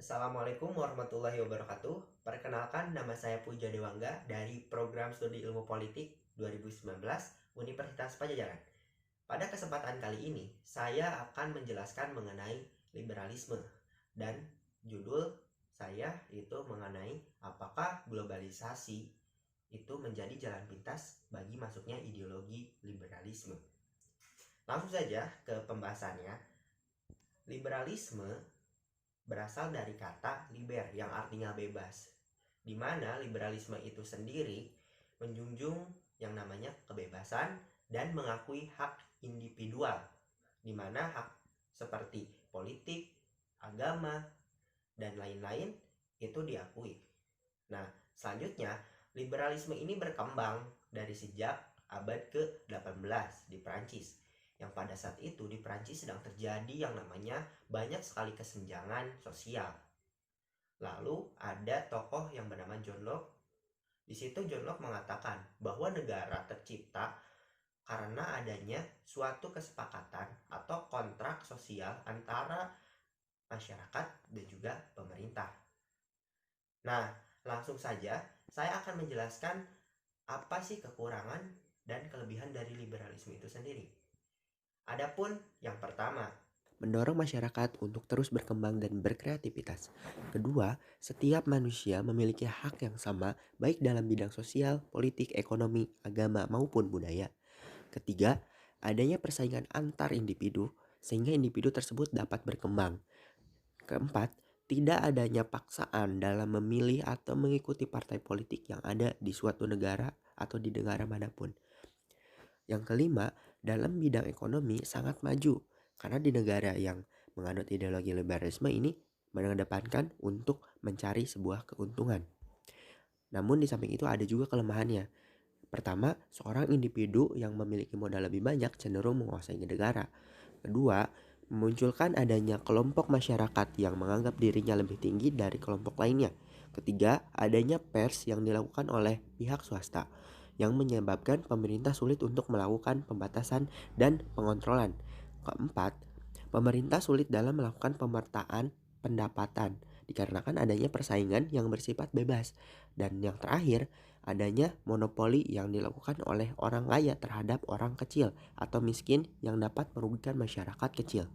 Assalamualaikum warahmatullahi wabarakatuh. Perkenalkan, nama saya Puja Dewangga dari Program Studi Ilmu Politik 2019 Universitas Padjadjaran. Pada kesempatan kali ini, saya akan menjelaskan mengenai liberalisme dan judul saya itu mengenai apakah globalisasi itu menjadi jalan pintas bagi masuknya ideologi liberalisme. Langsung saja ke pembahasannya. Liberalisme berasal dari kata liber yang artinya bebas, di mana liberalisme itu sendiri menjunjung yang namanya kebebasan dan mengakui hak individual, di mana hak seperti politik, agama, dan lain-lain itu diakui. Nah, selanjutnya liberalisme ini berkembang dari sejak abad ke-18 di Prancis, yang pada saat itu di Prancis sedang terjadi yang namanya banyak sekali kesenjangan sosial. Lalu ada tokoh yang bernama John Locke. Di situ John Locke mengatakan bahwa negara tercipta karena adanya suatu kesepakatan atau kontrak sosial antara masyarakat dan juga pemerintah. Nah, langsung saja saya akan menjelaskan apa sih kekurangan dan kelebihan dari liberalisme itu sendiri. Adapun yang pertama, mendorong masyarakat untuk terus berkembang dan berkreativitas. Kedua, setiap manusia memiliki hak yang sama baik dalam bidang sosial, politik, ekonomi, agama, maupun budaya. Ketiga, adanya persaingan antar individu sehingga individu tersebut dapat berkembang. Keempat, tidak adanya paksaan dalam memilih atau mengikuti partai politik yang ada di suatu negara atau di negara manapun. Yang kelima, dalam bidang ekonomi sangat maju karena di negara yang menganut ideologi liberalisme ini mengedepankan untuk mencari sebuah keuntungan. Namun di samping itu ada juga kelemahannya. Pertama, seorang individu yang memiliki modal lebih banyak cenderung menguasai negara. Kedua, memunculkan adanya kelompok masyarakat yang menganggap dirinya lebih tinggi dari kelompok lainnya. Ketiga, adanya pers yang dilakukan oleh pihak swasta yang menyebabkan pemerintah sulit untuk melakukan pembatasan dan pengontrolan. Keempat, pemerintah sulit dalam melakukan pemetaan pendapatan dikarenakan adanya persaingan yang bersifat bebas. Dan yang terakhir, adanya monopoli yang dilakukan oleh orang kaya terhadap orang kecil atau miskin yang dapat merugikan masyarakat kecil.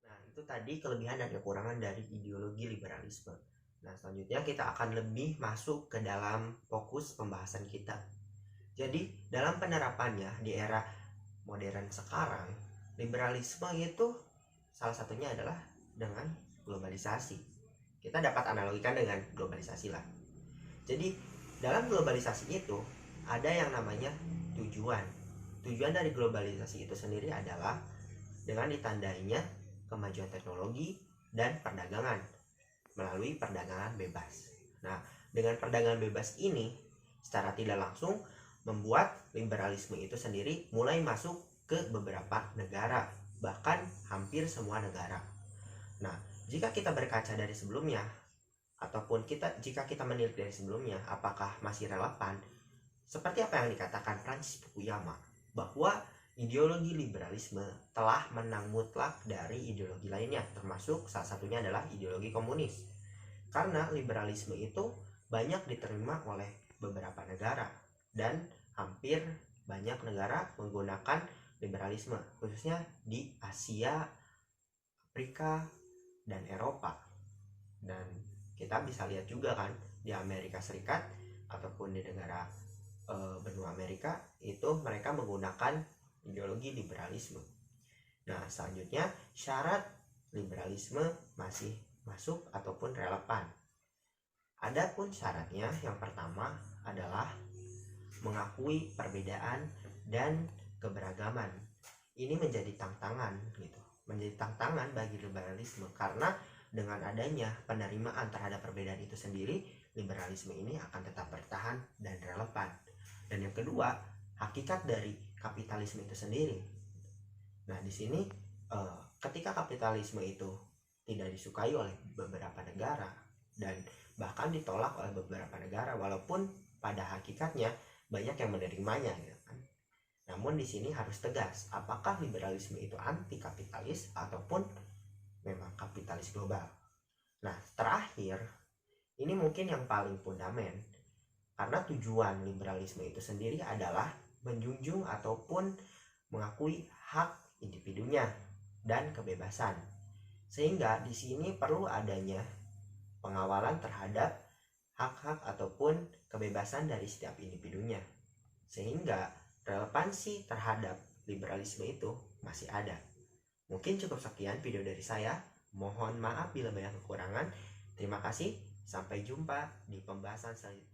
Nah, itu tadi kelebihan dan kekurangan dari ideologi liberalisme. Nah, selanjutnya kita akan lebih masuk ke dalam fokus pembahasan kita. Jadi, dalam penerapannya di era modern sekarang, liberalisme itu salah satunya adalah dengan globalisasi. Kita dapat analogikan dengan globalisasi lah. Jadi, dalam globalisasi itu ada yang namanya tujuan. Tujuan dari globalisasi itu sendiri adalah dengan ditandainya kemajuan teknologi dan perdagangan melalui perdagangan bebas. Nah, dengan perdagangan bebas ini secara tidak langsung membuat liberalisme itu sendiri mulai masuk ke beberapa negara, bahkan hampir semua negara. Nah, jika kita berkaca dari sebelumnya ataupun jika kita menilik dari sebelumnya apakah masih relevan, seperti apa yang dikatakan Francis Fukuyama bahwa ideologi liberalisme telah menang mutlak dari ideologi lainnya, termasuk salah satunya adalah ideologi komunis. Karena liberalisme itu banyak diterima oleh beberapa negara dan hampir banyak negara menggunakan liberalisme, khususnya di Asia, Afrika, dan Eropa. Dan kita bisa lihat juga kan di Amerika Serikat ataupun di negara benua Amerika itu mereka menggunakan ideologi liberalisme. Nah, selanjutnya syarat liberalisme masih masuk ataupun relevan. Adapun syaratnya yang pertama adalah mengakui perbedaan dan keberagaman. Ini menjadi tantangan gitu. Menjadi tantangan bagi liberalisme karena dengan adanya penerimaan terhadap perbedaan itu sendiri, liberalisme ini akan tetap bertahan dan relevan. Dan yang kedua, hakikat dari kapitalisme itu sendiri. Nah, di sini ketika kapitalisme itu tidak disukai oleh beberapa negara dan bahkan ditolak oleh beberapa negara, walaupun pada hakikatnya banyak yang menerimanya, gitu kan. Namun di sini harus tegas, apakah liberalisme itu anti kapitalis ataupun memang kapitalis global. Nah, terakhir, ini mungkin yang paling fundamental, karena tujuan liberalisme itu sendiri adalah menjunjung ataupun mengakui hak individunya dan kebebasan. Sehingga di sini perlu adanya pengawalan terhadap hak-hak ataupun kebebasan dari setiap individunya. Sehingga relevansi terhadap liberalisme itu masih ada. Mungkin cukup sekian video dari saya. Mohon maaf bila banyak kekurangan. Terima kasih. Sampai jumpa di pembahasan selanjutnya.